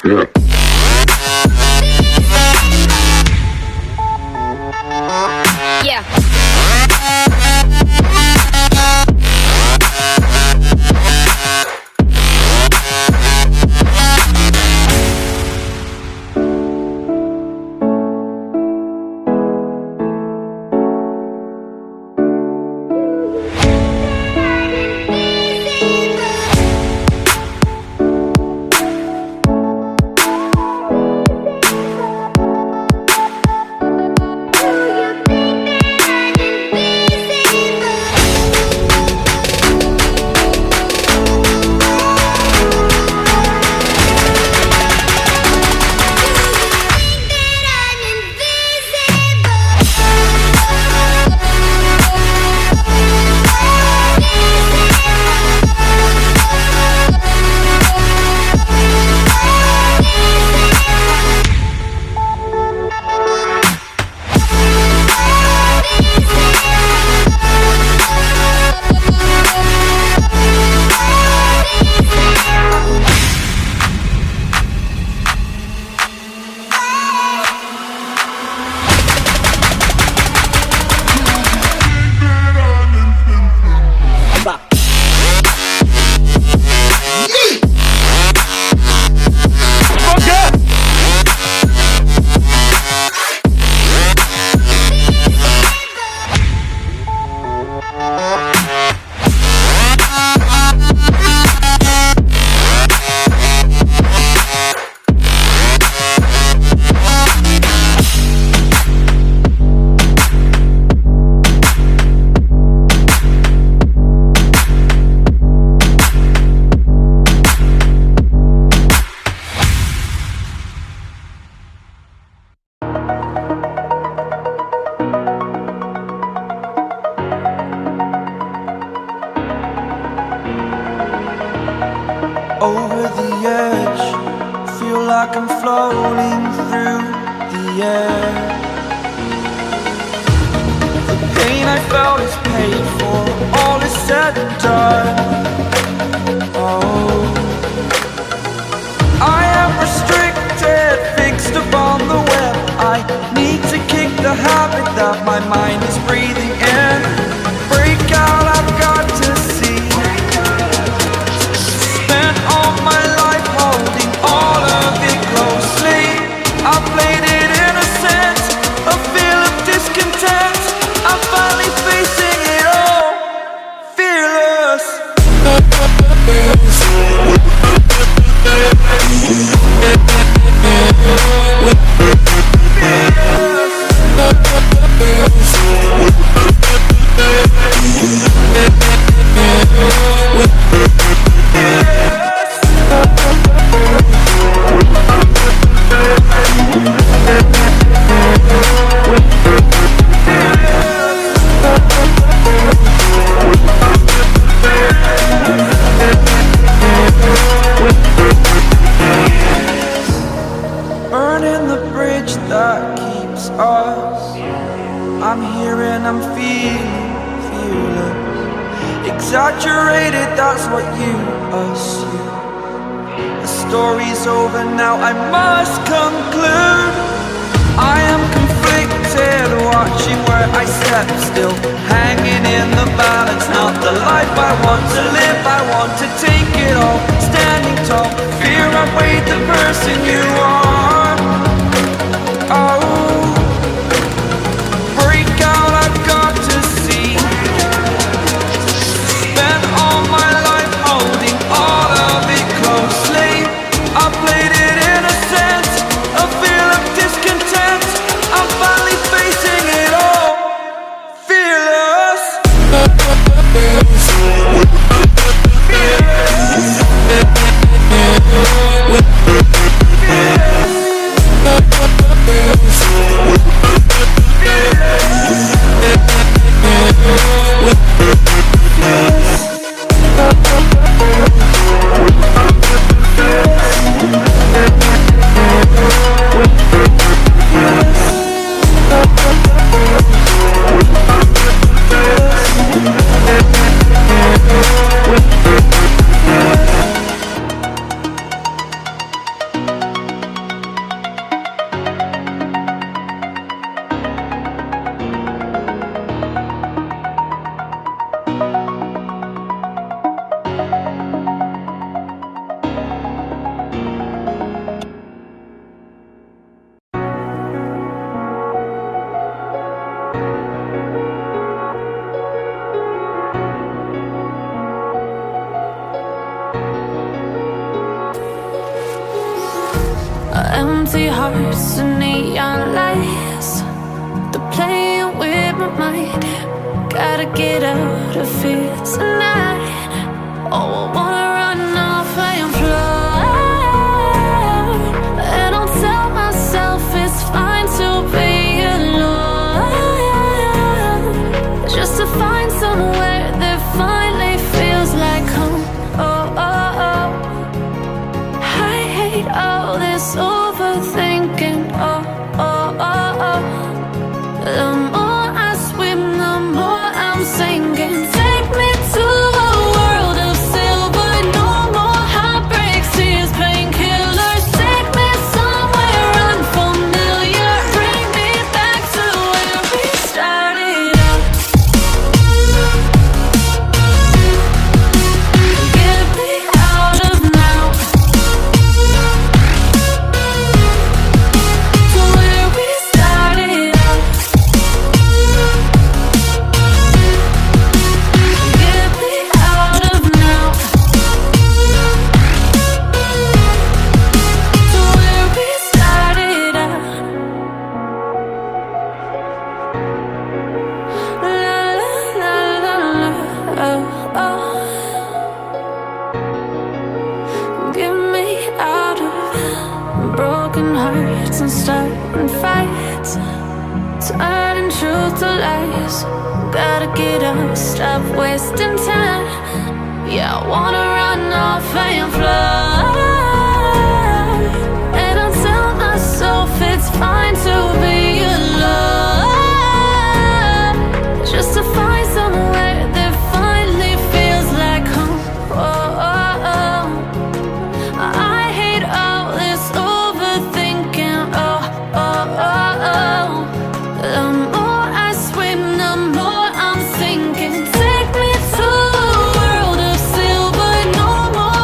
Yeah. Over the edge, feel like I'm floating through the air. The pain I felt is paid for, all is said and done. Oh, I am restricted, fixed upon the web. I need to kick the habit that my mind is breathing in. Break out, I've got to see. Spent all my life holding all of it closely. I played it innocent, a feel of discontent. I'm finally facing it all, fearless. Burning the bridge that keeps us. I'm here and I'm feeling fearless. Exaggerated, that's what you assume. The story's over now, I must conclude. I am conflicted, watching where I step still, hanging in the balance. Not the life I want to live, I want to take it all. Standing tall, fear outweighed the person you are. Oh, break out, I've got to see. Spent all my life holding all of it closely. I played it innocent, a feel of discontent. I'm finally facing it all, fearless. Fearless. empty hearts and neon lights. They're playing with my mind. Gotta get out of here tonight. Oh, I wanna run off and fly. And I'll tell myself it's fine to be alone, just to find somewhere that finally feels like home. Oh, oh, oh. I hate all this overthinking. Oh, oh, oh, oh. The more I swim, the more I'm sinking. Take me to a world of silver. No more heartbreaks, tears, painkillers. Take me somewhere unfamiliar. Bring me back to where we started out. Get me out of now, to where we started out. Get me out of now, to where we started out. La la la la la, oh, oh. Get me out of broken hearts and starting fights, turning truth to lies. Gotta get up, stop wasting time. Yeah, I wanna run off and fly. And I'll tell myself it's fine to be alone, just to find somewhere that finally feels like home. Oh, oh, oh. I hate all this overthinking. Oh, oh, oh, oh. The more I swim, the more I'm sinking. Take me to a world of silver. No more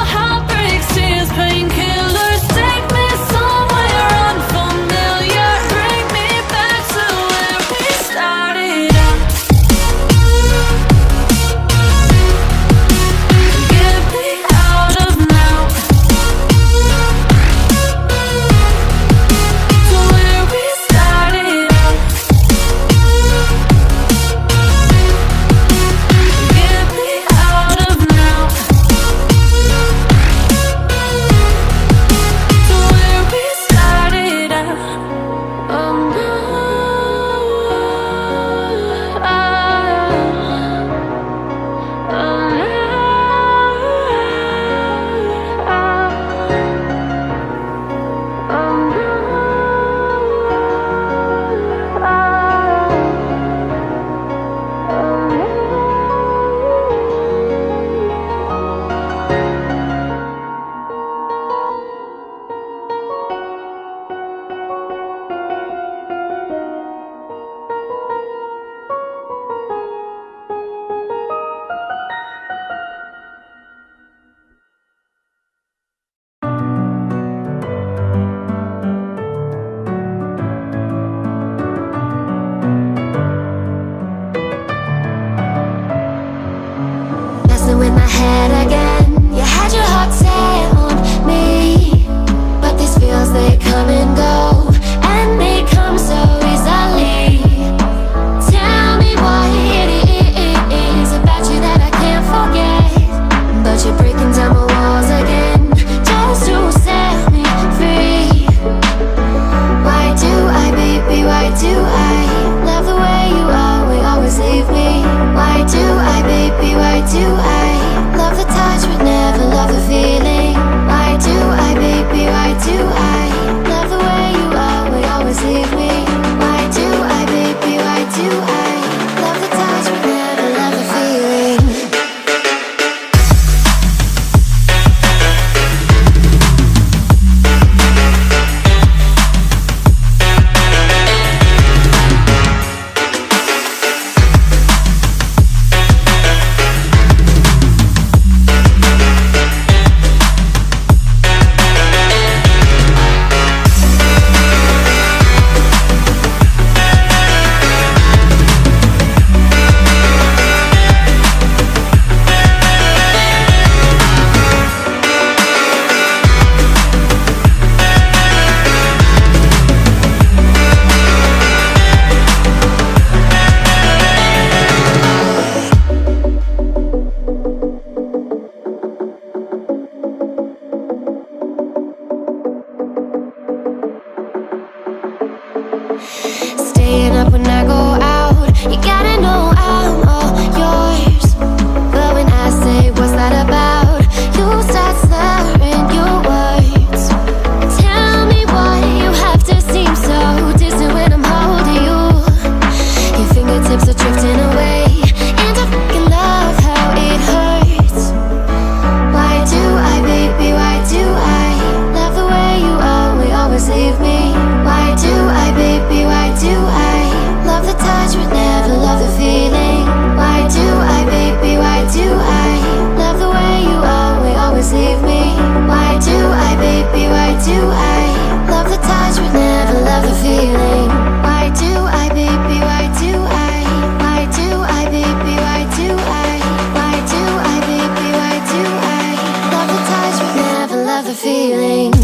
feeling.